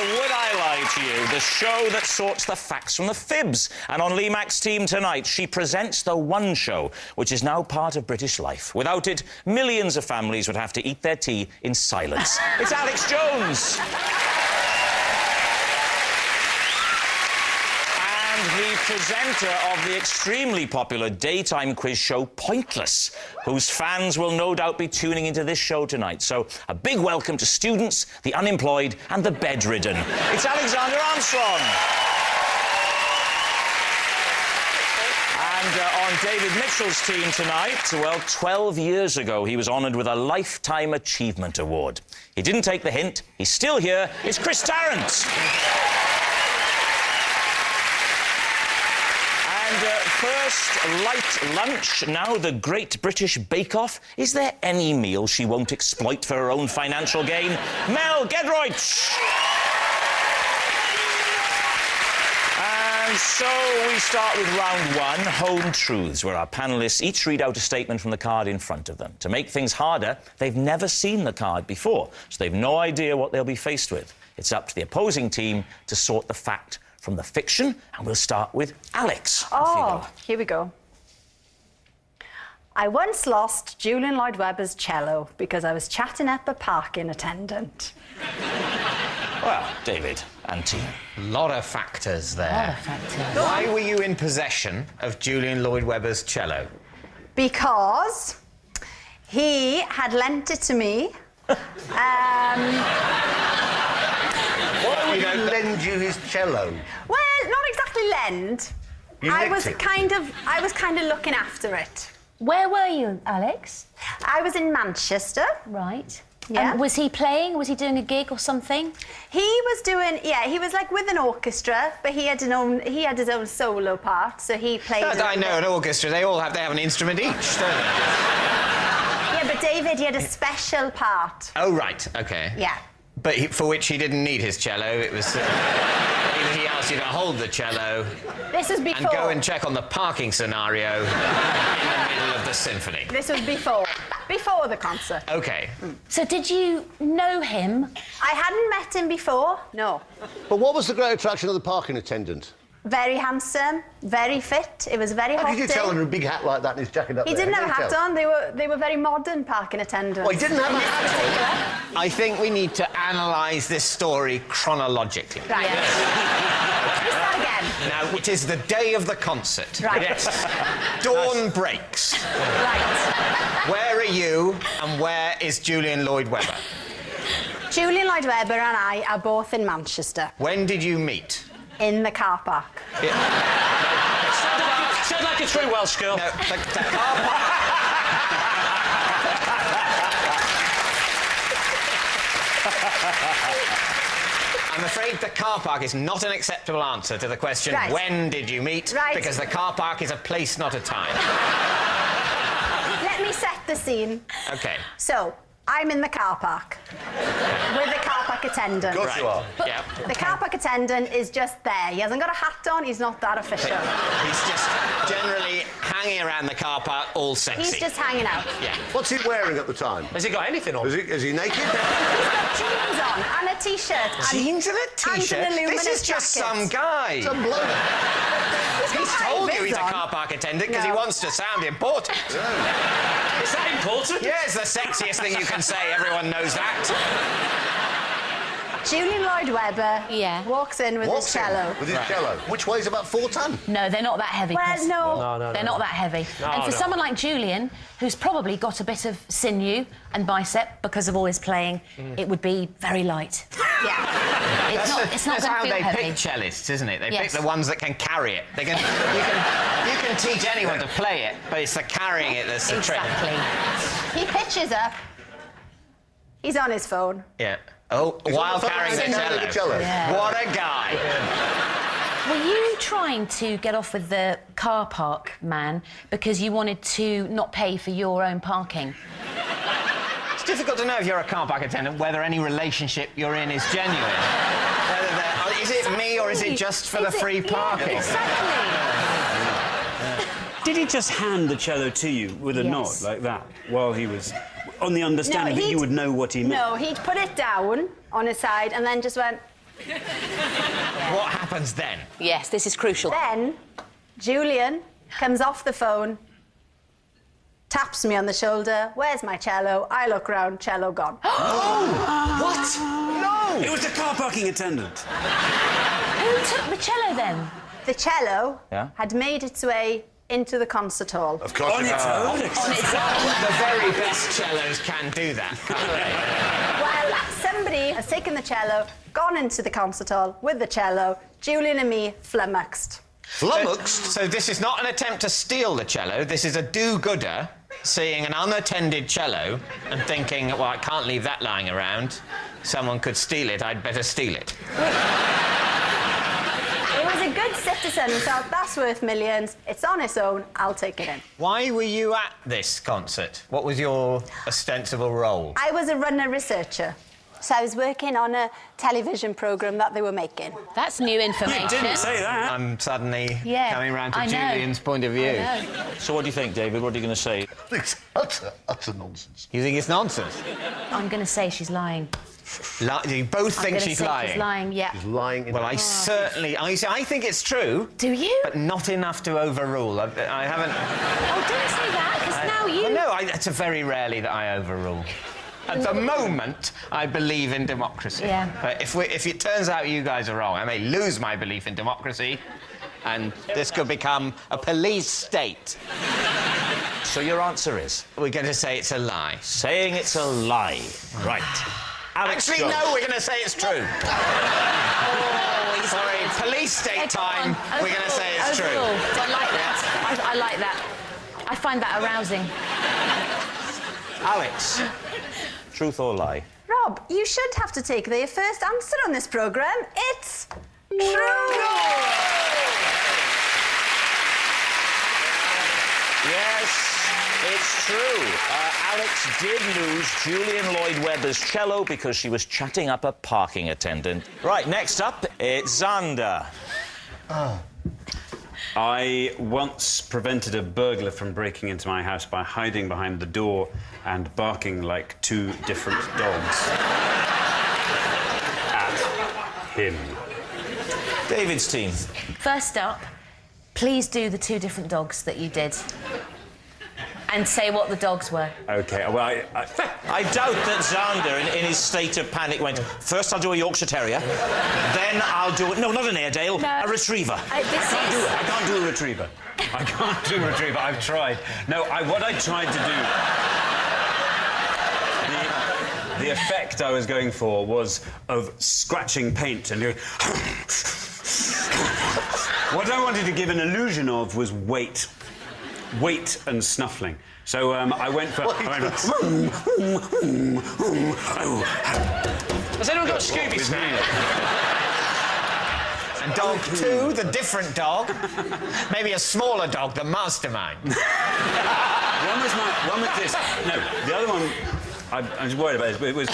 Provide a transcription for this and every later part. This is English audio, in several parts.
Would I Lie to You, the show that sorts the facts from the fibs. And on Lee Mack's team tonight, she presents the One Show, which is now part of British life. Without it, millions of families would have to eat their tea in silence. It's Alex Jones. The presenter of the extremely popular daytime quiz show Pointless, whose fans will no doubt be tuning into this show tonight. So, a big welcome to students, the unemployed and the bedridden. It's Alexander Armstrong. And on David Mitchell's team tonight, well, 12 years ago, he was honoured with a Lifetime Achievement Award. He didn't take the hint. He's still here. It's Chris Tarrant. First, light lunch, now the Great British Bake Off. Is there any meal she won't exploit for her own financial gain? Mel Gedroych! And so we start with round one, Home Truths, where our panellists each read out a statement from the card in front of them. To make things harder, they've never seen the card before, so they've no idea what they'll be faced with. It's up to the opposing team to sort the fact from the fiction, and we'll start with Alex. Oh, here we go. I once lost Julian Lloyd-Webber's cello because I was chatting up a parking attendant. Well, David and team. A lot of factors there. Why were you in possession of Julian Lloyd-Webber's cello? Because he had lent it to me. Why would he lend you his cello? Well, not exactly lend. I was kind of looking after it. Where were you, Alex? I was in Manchester. Right. Yeah. Was he playing? Was he doing a gig or something? He was doing, he was like with an orchestra, but he had his own solo part, so he played. I know an orchestra. They have an instrument each, don't they? Yeah, but David, he had a special part. Oh right, okay. Yeah. But for which he didn't need his cello. It was he asked you to hold the cello. This was before. And go and check on the parking scenario in the middle of the symphony. This was before the concert. Okay. So did you know him? I hadn't met him before. No. But what was the great attraction of the parking attendant? Very handsome, very fit. It was very hot. How did you tell him a big hat like that and his jacket up He there? didn't have a hat on. They were very modern parking attendants. Oh, he didn't have a hat on? I think we need to analyse this story chronologically. Right. Yes. We start again. Now, it is the day of the concert. Right. Yes. Dawn breaks. Right. Where are you and where is Julian Lloyd-Webber? Julian Lloyd-Webber and I are both in Manchester. When did you meet? In the car park. Said like a true Welsh girl. No, the car park... I'm afraid the car park is not an acceptable answer to the question, right. When did you meet? Right. Because the car park is a place, not a time. Let me set the scene. OK. So, I'm in the car park with the car park attendant. Of course you are. Yeah. The car park attendant is just there. He hasn't got a hat on. He's not that official. He's just generally hanging around the car park, all sexy. He's just hanging out. Yeah. What's he wearing at the time? Has he got anything on? Is he naked? He's got jeans on and a T-shirt. Jeans and a T-shirt? And an This is illuminous just jacket. some guy. Some bloke. He's told you he's a on. car park attendant because he No. wants to sound important. Is that important? Yeah, it's the sexiest thing you can say. Everyone knows that. Julian Lloyd-Webber walks in with his cello. With his cello. Which weighs about 4 ton. No, they're not that heavy. Well, Chris. no. They're not that heavy. And for someone like Julian, who's probably got a bit of sinew and bicep because of all his playing, it would be very light. Yeah. It's not That's going how to feel they heavy. pick cellists, isn't it? They Yes. pick the ones that can carry it. You can teach anyone to play it, but it's the carrying it that's the trick. Exactly. He pitches up. He's on his phone. Yeah. Oh, while carrying the cello. Yeah. What a guy. Were you trying to get off with the car park man because you wanted to not pay for your own parking? It's difficult to know if you're a car park attendant whether any relationship you're in is genuine. Is it me or is it just for the free parking? Yeah, exactly. Did he just hand the cello to you with a Yes. nod like that while he was on the understanding that you would know what he meant? No, he'd put it down on his side and then just went, What happens then? Yes, this is crucial. Then Julian comes off the phone, taps me on the shoulder. Where's my cello? I look round, cello gone. What? No! It was the car parking attendant. Who took the cello then? The cello Yeah? had made its way into the concert hall. Of course On it its has. own. On its own. The very best cellos can do that, can't they? Well, somebody has taken the cello, gone into the concert hall with the cello. Julian and me flummoxed. Flummoxed? So this is not an attempt to steal the cello. This is a do-gooder seeing an unattended cello and thinking, well, I can't leave that lying around. Someone could steal it. I'd better steal it. It was a good citizen who thought, that's worth millions. It's on its own. I'll take it in. Why were you at this concert? What was your ostensible role? I was a runner researcher. So I was working on a television programme that they were making. That's new information. You didn't say that. I'm suddenly Yeah, coming round to I know. Julian's point of view. I know. So what do you think, David? What are you going to say? It's utter nonsense. You think it's nonsense? I'm going to say she's lying. You both I'm think gonna she's say lying? She's lying, yeah. He's lying in Well, I think it's true. Do you? But not enough to overrule. I haven't... Oh, don't say that, because now you... Well, no, it's very rarely that I overrule. At the moment, I believe in democracy. Yeah. But if it turns out you guys are wrong, I may lose my belief in democracy, and this could become a police state. So your answer is? We're going to say it's a lie. Saying it's a lie. Right. Alex Actually, Jones. no, we're going to say it's true. Sorry, police state time. We're going to say it's true. Overruled. I like that. I like that. I find that arousing. Alex. Truth or lie? Rob, you should have to take the first answer on this programme. It's true. Yes, it's true. Alex did lose Julian Lloyd-Webber's cello because she was chatting up a parking attendant. Right, next up, it's Xander. I once prevented a burglar from breaking into my house by hiding behind the door and barking like two different dogs at him. David's team. First up, please do the two different dogs that you did. And say what the dogs were. OK, well, I doubt that Xander, in his state of panic, went, first I'll do a Yorkshire Terrier, then I'll do... No, not an Airedale, No. a Retriever. This is... I can't do a retriever. I can't do a retriever. I've tried. No, what I tried to do... The effect I was going for was of scratching paint and doing... What I wanted to give an illusion of was weight and snuffling. So I went for... Has anyone got Scooby Snack? And dog two, the different dog. Maybe a smaller dog, the mastermind. One was this. No, the other one... I'm just worried about it. It was...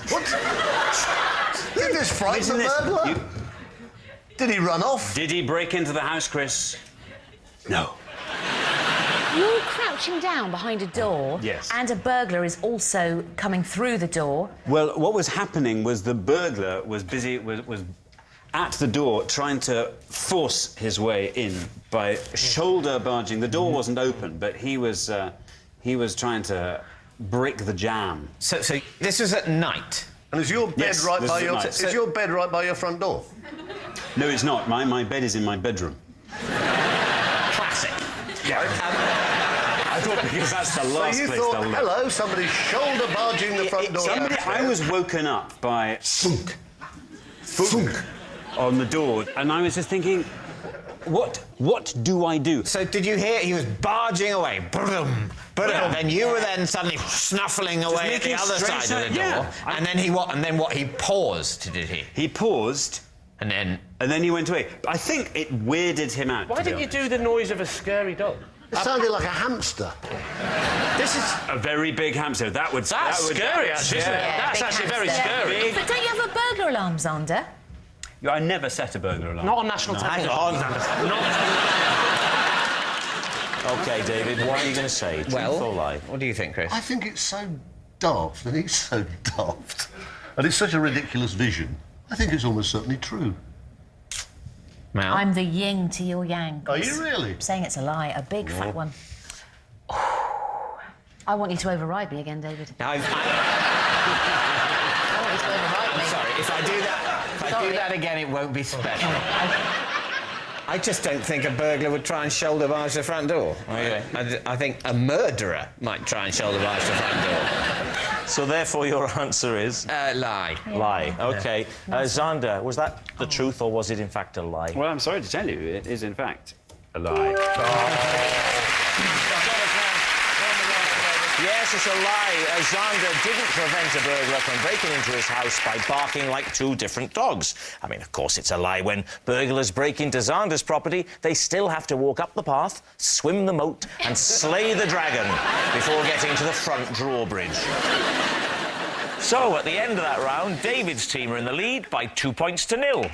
What? Did this frighten Listen the this. burglar? Did he run off? Did he break into the house, Chris? No. You're crouching down behind a door. Yes. And a burglar is also coming through the door. Well, what was happening was the burglar was busy, was at the door trying to force his way in by shoulder barging. The door wasn't open, but he was trying to break the jam. So this was at night. And is your bed Yes, right this by is your... nice. Is your bed right by your front door? No, it's not. My bed is in my bedroom. Classic. Yeah. I thought because that's the last So you place thought, they'll live. hello, somebody's shoulder barging the front door. I was woken up by thunk on the door, and I was just thinking, what do I do? So did you hear he was barging away? Brum, brum, Yeah. and you were then suddenly snuffling away at the making other straight side of the door. yeah. And then he what? And then what? He paused, did he? He paused, And then he went away. I think it weirded him out. Why didn't you do the noise of a scary dog? It sounded like a hamster. this is A very big hamster. That would Scary, actually, isn't it? Yeah, That's big actually very hamster. scary. But don't you have a burglar alarm, Xander? I never set a burglar alarm. Not on national television. OK, David, what are you going to say? Truth or lie? what do you think, Chris? I think it's so daft, and he's so daft. And it's such a ridiculous vision. I think it's almost certainly true. Mel? I'm the yin to your yang. Are you really? I'm saying it's a lie, a big fat one. I want you to override me again, David. Now, I want you to override me. sorry, if I do that again, it won't be special. I just don't think a burglar would try and shoulder barge the front door. Okay. I think a murderer might try and shoulder barge the front door. So therefore, your answer is Lie. lie. OK. Xander, was that the truth or was it in fact a lie? Well, I'm sorry to tell you, it is in fact a lie. Yes, it's a lie. Xander didn't prevent a burglar from breaking into his house by barking like two different dogs. I mean, of course, it's a lie. When burglars break into Xander's property, they still have to walk up the path, swim the moat and slay the dragon before getting to the front drawbridge. So, at the end of that round, David's team are in the lead by 2 points to 0.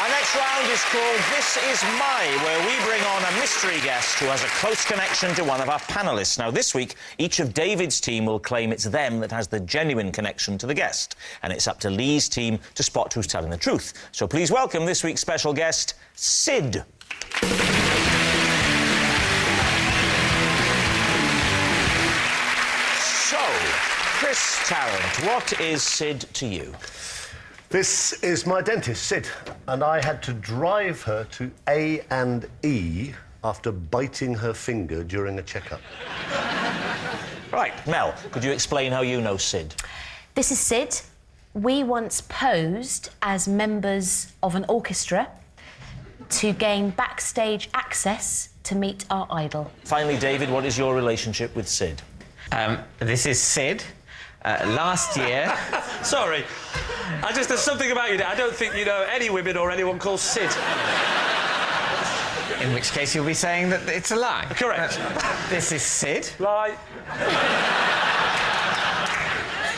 Our next round is called This Is My, where we bring on a mystery guest who has a close connection to one of our panellists. Now, this week, each of David's team will claim it's them that has the genuine connection to the guest. And it's up to Lee's team to spot who's telling the truth. So please welcome this week's special guest, Sid. So, Chris Tarrant, what is Sid to you? This is my dentist, Sid, and I had to drive her to A&E after biting her finger during a checkup. Right, Mel, could you explain how you know Sid? This is Sid. We once posed as members of an orchestra to gain backstage access to meet our idol. Finally, David, what is your relationship with Sid? This is Sid. Last year... Sorry. There's something about you. I don't think you know any women or anyone called Sid. In which case you'll be saying that it's a lie. Correct. This is Sid. Lie.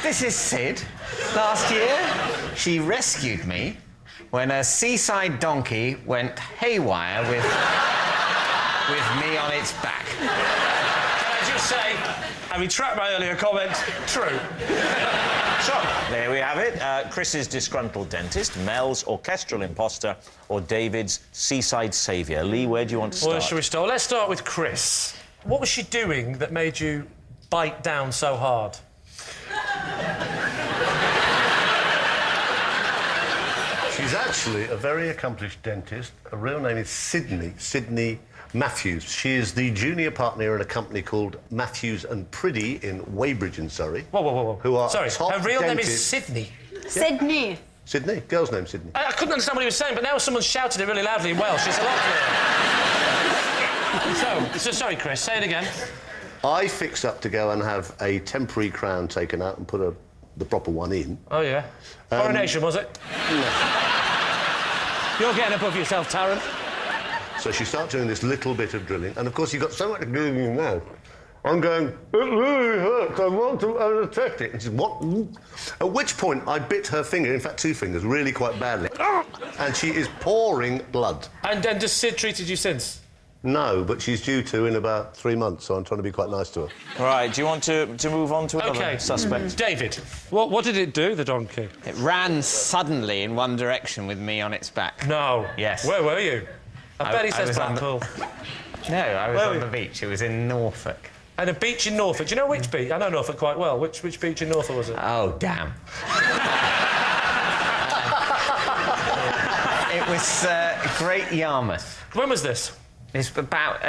This is Sid. Last year, she rescued me when a seaside donkey went haywire with me on its back. Can I just say, I retract my earlier comment. True. So, there we have it. Chris's disgruntled dentist, Mel's orchestral imposter, or David's seaside saviour. Lee, where do you want to start? Where should we start? Let's start with Chris. What was she doing that made you bite down so hard? She's actually a very accomplished dentist. Her real name is Sydney Matthews. She is the junior partner in a company called Matthews and Priddy in Weybridge in Surrey. Whoa. Who are Sorry, top her real name is dentist. Sydney. Sydney. Sydney? Girl's name, Sydney. I couldn't understand what he was saying, but now someone shouted it really loudly in Welsh. It's a lot clearer. So, sorry, Chris, say it again. I fixed up to go and have a temporary crown taken out and put the proper one in. Oh, yeah. Coronation, was it? You're getting above yourself, Tarrant. So she starts doing this little bit of drilling, and of course you've got so much glue in your mouth. I'm going, it really hurts, I want to unattach it. And she said, what? At which point I bit her finger, in fact 2 fingers, really quite badly. And she is pouring blood. And has Sid treated you since? No, but she's due to in about 3 months, so I'm trying to be quite nice to her. Right, do you want to move on to another suspect? David, what did it do, the donkey? It ran suddenly in one direction with me on its back. No. Yes. Where were you? I bet he says was on the- Blackpool. No, I was Where on were the beach. It was in Norfolk. And a beach in Norfolk. Do you know which beach? I know Norfolk quite well. Which beach in Norfolk was it? Oh, damn. It was Great Yarmouth. When was this? It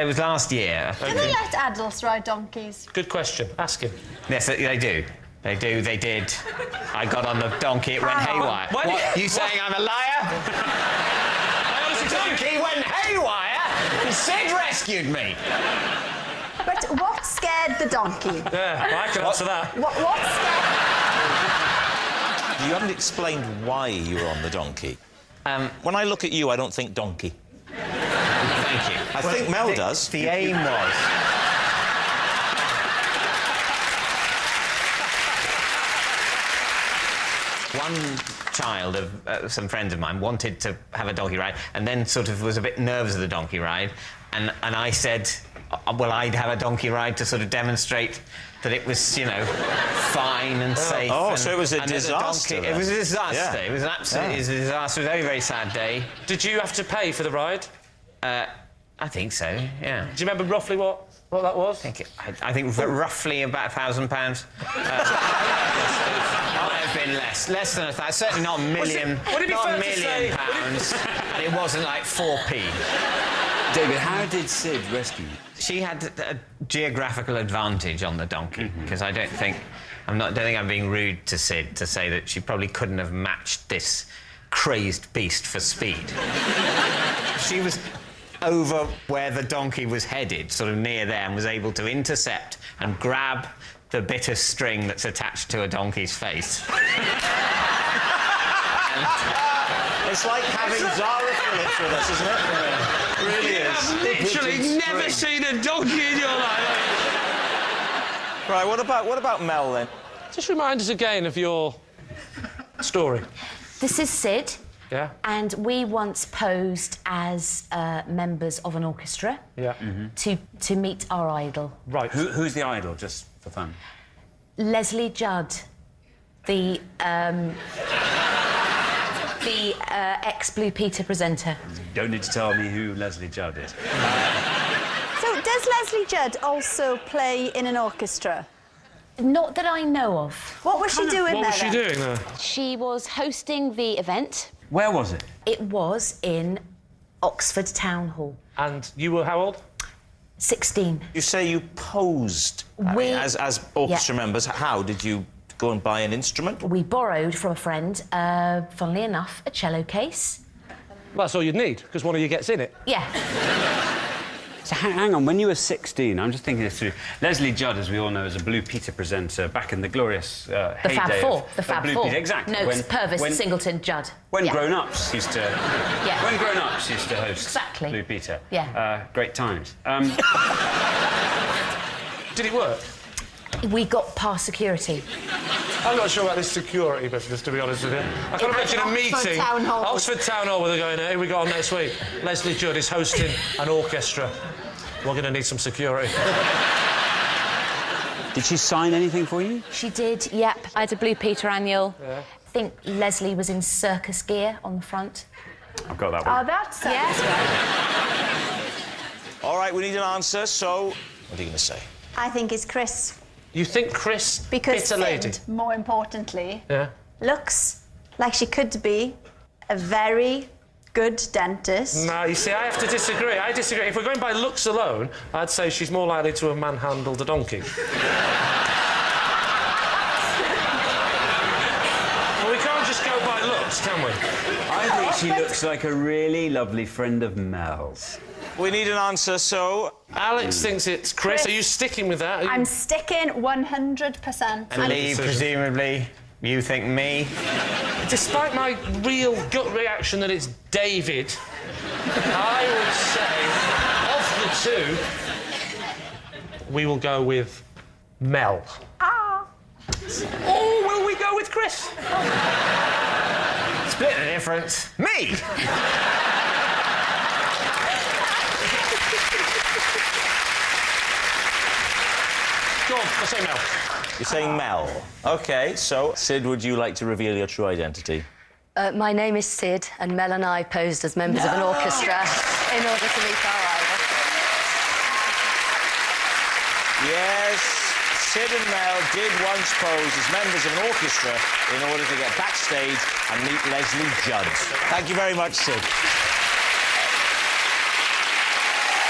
was last year. Do they let adults ride donkeys? Good question. Ask him. Yes, they do. They did. I got on the donkey, it went haywire. Why What, did- you saying I'm a liar? The donkey went haywire and Sid rescued me. But what scared the donkey? Yeah, I can answer that. What scared... You haven't explained why you were on the donkey. When I look at you, I don't think donkey. Thank you. I think Mel does. The aim was... One child of some friends of mine wanted to have a donkey ride and then sort of was a bit nervous of the donkey ride and I said, well, I'd have a donkey ride to sort of demonstrate that it was, you know, fine and safe. Oh, and, so it was a and that the disaster donkey- then. It was a disaster. Yeah. It was an absolute it was a disaster. A very, very sad day. Did you have to pay for the ride? I think so, yeah. Do you remember roughly what that was? I think roughly about £1,000. Might have been less than £1,000. Certainly not a million. Would it be not fair a to million say- pounds. And it wasn't like 4p. David, how did Sid rescue you? She had a geographical advantage on the donkey because I don't think I'm being rude to Sid to say that she probably couldn't have matched this crazed beast for speed. She was over where the donkey was headed, sort of near there, and was able to intercept and grab the bit of string that's attached to a donkey's face. It's like having Zara Phillips with us, isn't it? Yeah. It really is. Literally never seen a donkey in your life. Right, what about Mel then? Just remind us again of your story. This is Sid. Yeah. And we once posed as members of an orchestra Yeah. to meet our idol, Right. Who's the idol, just for fun? Leslie Judd, the ex-Blue Peter presenter. Don't need to tell me who Leslie Judd is. So, does Leslie Judd also play in an orchestra? Not that I know of. What was she doing What there? was she then? doing there? She was hosting the event. Where was it? It was in Oxford Town Hall. And you were how old? 16. You say you posed We- as orchestra members. How did you go and buy an instrument? We borrowed from a friend, funnily enough, a cello case. Well, that's all you'd need, because one of you gets in it. Yeah. So hang on, when you were 16, I'm just thinking this through. Leslie Judd, as we all know, is a Blue Peter presenter back in the glorious The heyday Fab Four. of The Fab Blue Four. Peter. Exactly. Noakes, Purvis, Singleton, Judd. When Yeah. grown-ups used to... Yeah. When grown-ups used to host Exactly. Blue Peter. Yeah. Great times. Did it work? We got past security. I'm not sure about this security business, to be honest with you. I can imagine a Oxford meeting. Town Hall. Oxford Town Hall, where they're going, here we go on next week. Leslie Judd is hosting an orchestra. We're going to need some security. Did she sign anything for you? She did, yep. I had a Blue Peter annual. Yeah. I think Leslie was in circus gear on the front. I've got that one. Oh, that's Yes. All right, we need an answer, so what are you going to say? I think it's Chris. You think Chris Because bit a lady? Sid, more importantly, Yeah. looks like she could be a very good dentist. No, you see, I have to disagree. I disagree. If we're going by looks alone, I'd say she's more likely to have manhandled a donkey. Well, we can't just go by looks, can we? I think she looks like a really lovely friend of Mel's. We need an answer, so Alex thinks it's Chris. Are you sticking with that? Are you- I'm sticking 100%. And Lee, presumably, you think me? Despite my real gut reaction that it's David, I would say, of the two, we will go with Mel. Ah. Or will we go with Chris? Split the difference. Me! Go on, I'll say Mel. you're saying Mel. OK, so, Sid, would you like to reveal your true identity? My name is Sid, and Mel and I posed as members of an orchestra in order to meet our idol. Yes, Sid and Mel did once pose as members of an orchestra in order to get backstage and meet Leslie Judd. Thank you very much, Sid.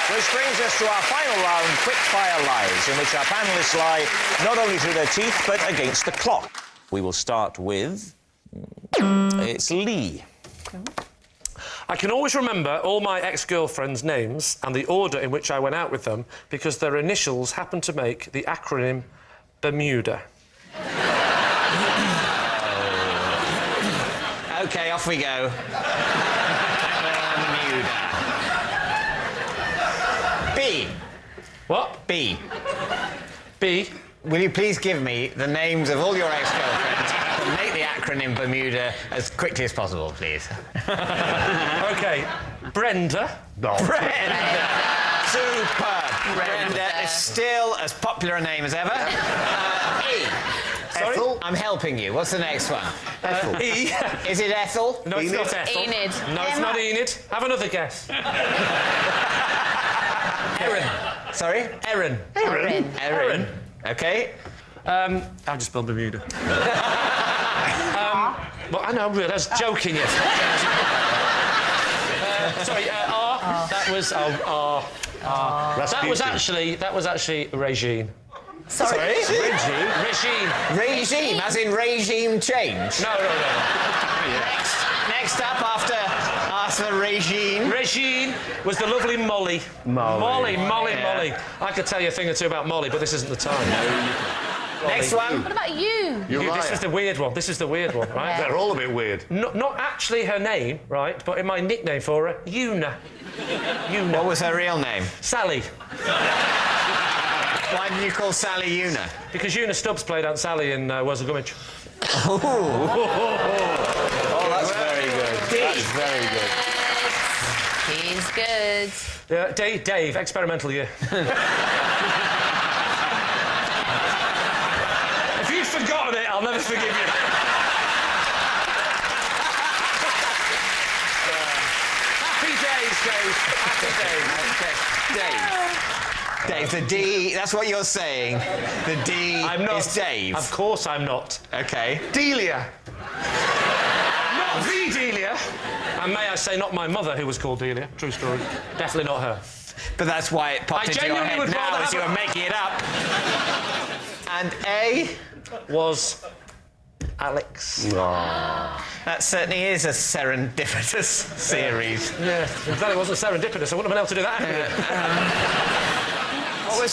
Which brings us to our final round, Quick-Fire Lies, in which our panellists lie not only through their teeth, but against the clock. We will start with... It's Lee. I can always remember all my ex-girlfriends' names and the order in which I went out with them because their initials happen to make the acronym Bermuda. OK, off we go. Bermuda. B. What? B. B. Will you please give me the names of all your ex-girlfriends and make the acronym Bermuda as quickly as possible, please? OK. Brenda. Brenda. Superb. Brenda is still as popular a name as ever. E. Sorry? Ethel? I'm helping you. What's the next one? E. Is it Ethel? No, it's not Ethel. Enid. No, it's not Enid. Have another guess. Erin. Sorry? Erin. Erin. Okay. I just spelled Bermuda. Well, I know, I was joking, yes. Sorry, R. That was R. That was actually Regine. Sorry? Regine. Regime, as in regime change. No. Next up after regime. Regine was the lovely Molly. Molly. I could tell you a thing or two about Molly, but this isn't the time. Next one. What about you? This is the weird one. Right? They're all a bit weird. Not actually her name, right? But in my nickname for her, Una. What was her real name? Sally. Why did you call Sally Una? Because Una Stubbs played Aunt Sally in Where's the Gummidge. Oh, that's very good. That's very good. He's good. Dave, experimental year. If you've forgotten it, I'll never forgive you. Happy days, Dave. Dave, the D, that's what you're saying. The D I'm not. is Dave. Of course I'm not. Okay. Delia. Not the Delia. And may I say, not my mother, who was called Delia. True story. Definitely not her. But that's why it popped I into your genuinely head would now rather as you have were making it up. And A? Was Alex. That certainly is a serendipitous series. Yeah, if that wasn't serendipitous, I wouldn't have been able to do that.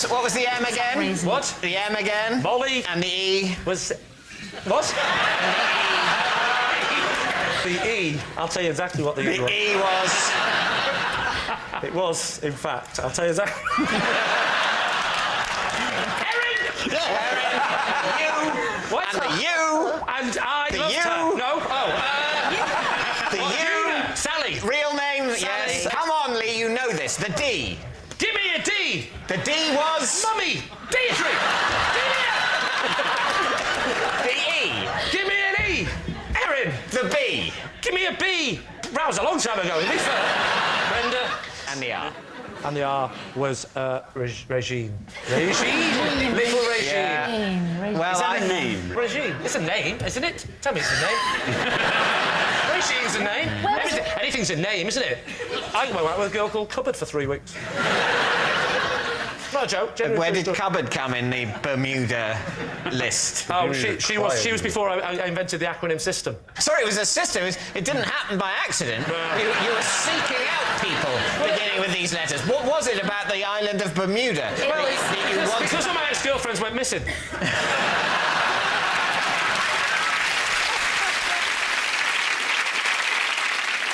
What was the M again? What? The M again? Molly. And the E? Was... What? The E. I'll tell you exactly what the E was. The E was... It was, in fact. I'll tell you exactly. What? And the U. And I The loved U. her. No? The U. Sally. Real name? Yes. Come on, Lee, you know this. The D. Give me a D. The D was... Mummy. Deirdre. The E. Give me an E. Erin. The B. Give me a B. That was a long time ago, to be fair. Brenda. And the R. And the R was Regine. Regine. Little Regine. Yeah. Well, Is that a name? Regine. It's a name, isn't it? Tell me it's a name. Regine's a name. Anything's a name, isn't it? I went out with a girl called Cupboard for 3 weeks. Not a joke. Where did cupboard come in the Bermuda list? Oh, she was before I invented the acronym system. Sorry, it was a system. It didn't happen by accident. You were seeking out people beginning with these letters. What was it about the island of Bermuda? Well, that you wanted? because all my ex-girlfriends went missing.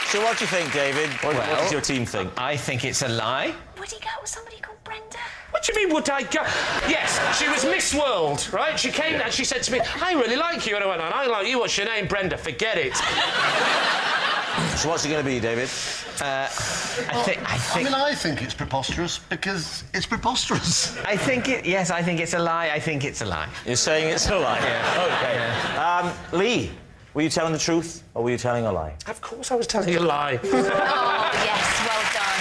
So what do you think, David? What does your team think? I think it's a lie. Would he go with somebody called Brenda? What do you mean, would I go? Yes, she was Miss World, right? She came and she said to me, I really like you. And I went, I like you. What's your name? Brenda. Forget it. So what's it going to be, David? I think it's preposterous because it's preposterous. think it's a lie. I think it's a lie. You're saying it's a lie? Yeah. OK. Yeah. Lee, were you telling the truth or were you telling a lie? Of course I was telling you a lie. Oh, yes, well done.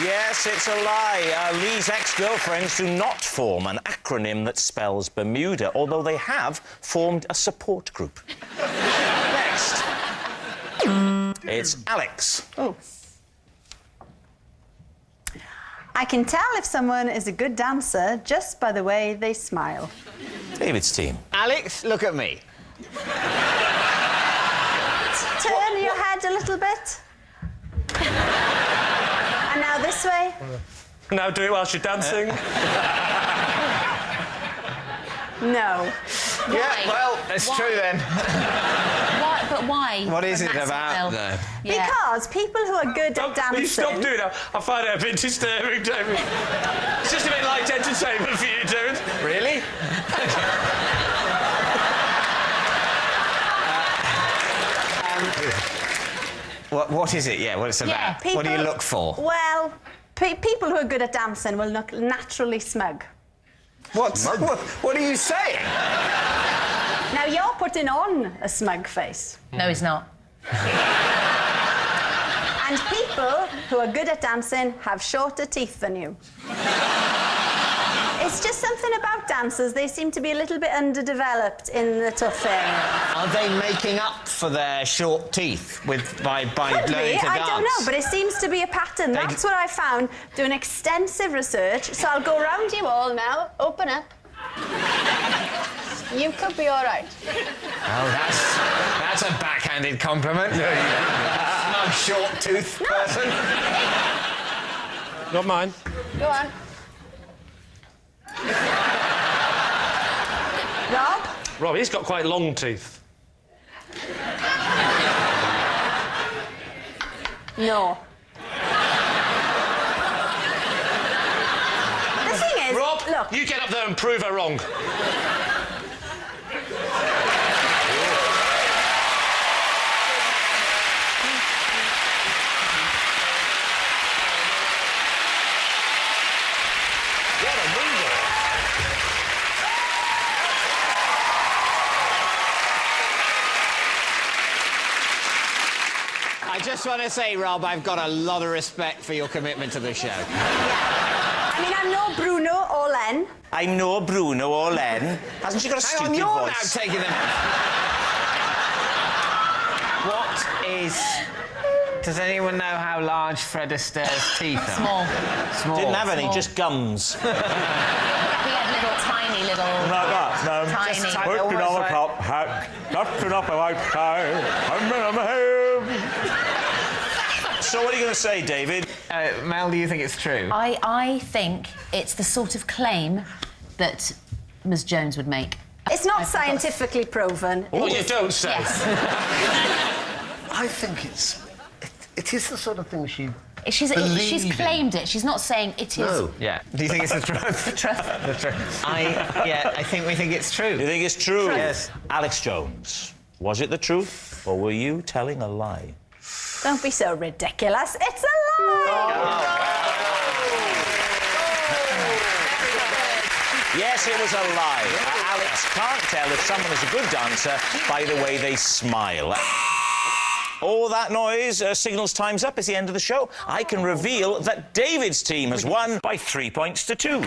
Yes, it's a lie. Lee's ex-girlfriends do not form an acronym that spells Bermuda, although they have formed a support group. Next. It's Alex. Oh. I can tell if someone is a good dancer just by the way they smile. David's team. Alex, look at me. Turn your head a little bit. And now this way. Now do it whilst you're dancing. No. Yeah, well, that's true then. Why? But why? What is When it that's about, well? though? Yeah. Because people who are good at Will dancing... you stop doing that? I find it a bit disturbing, David. It's just a bit light entertainment for you, David. Really? What is it? Yeah, what it's about. What do you look for? Well, people who are good at dancing will look naturally smug. What are you saying? Now, you're putting on a smug face. No, he's not. And people who are good at dancing have shorter teeth than you. It's just something about dancers. They seem to be a little bit underdeveloped in the tough area. Are they making up for their short teeth by Could learning be, to dance? I don't know, but it seems to be a pattern. That's what I found doing extensive research. So I'll go round you all now. Open up. You could be all right. Oh, that's a backhanded compliment. No short tooth person. Not mine. Go on. Rob? Rob, he's got quite long teeth. No. The thing is, Rob, look. you get up there and prove her wrong. I just want to say, Rob, I've got a lot of respect for your commitment to the show. I mean, I'm no Bruno or Len. I'm no Bruno or Len. Hasn't she got a Hang on, stupid you're voice? now taking them. What is... Does anyone know how large Fred Astaire's teeth are? Small. Small. Didn't have any, Small. just gums. He had little, tiny little... Like that, no. Tiny. Just tiny. Putting on a top hat, lifting up a white tie, I'm in my home. So what are you going to say, David? Mel, do you think it's true? I think it's the sort of claim that Ms Jones would make. It's not scientifically proven. Oh, you don't say. Yes. I think it is the sort of thing she She's believed in. claimed it. She's not saying it is. No. Yeah. Do you think it's the truth? The truth. The truth. I think we think it's true. You think it's true? Yes. Alex Jones, was it the truth, or were you telling a lie? Don't be so ridiculous. It's a lie! Yes, it was a lie. Alex can't tell if someone is a good dancer by the way they smile. All that noise signals time's up. It's the end of the show. I can reveal that David's team has won by 3 points to 2.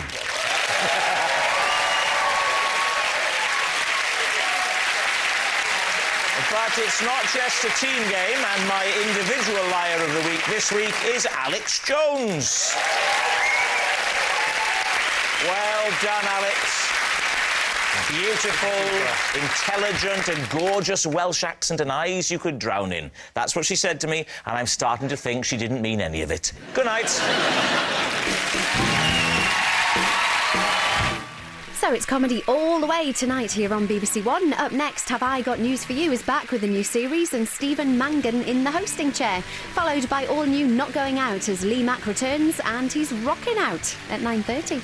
But it's not just a team game, and my individual liar of the week this week is Alex Jones. Well done, Alex. Beautiful, intelligent and gorgeous Welsh accent and eyes you could drown in. That's what she said to me, and I'm starting to think she didn't mean any of it. Good night. So it's comedy all the way tonight here on BBC One. Up next, Have I Got News For You is back with a new series and Stephen Mangan in the hosting chair, followed by all new Not Going Out as Lee Mack returns and he's rocking out at 9:30.